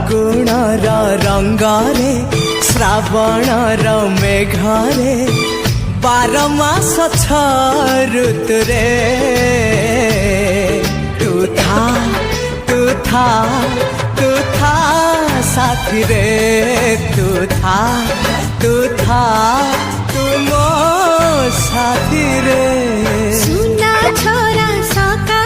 फागुणर रंगरे श्रावणर मेघरे 12 मास 6 ऋतुरे तू था साथी रे तू था तू मो साथी रे सुना छोरा सका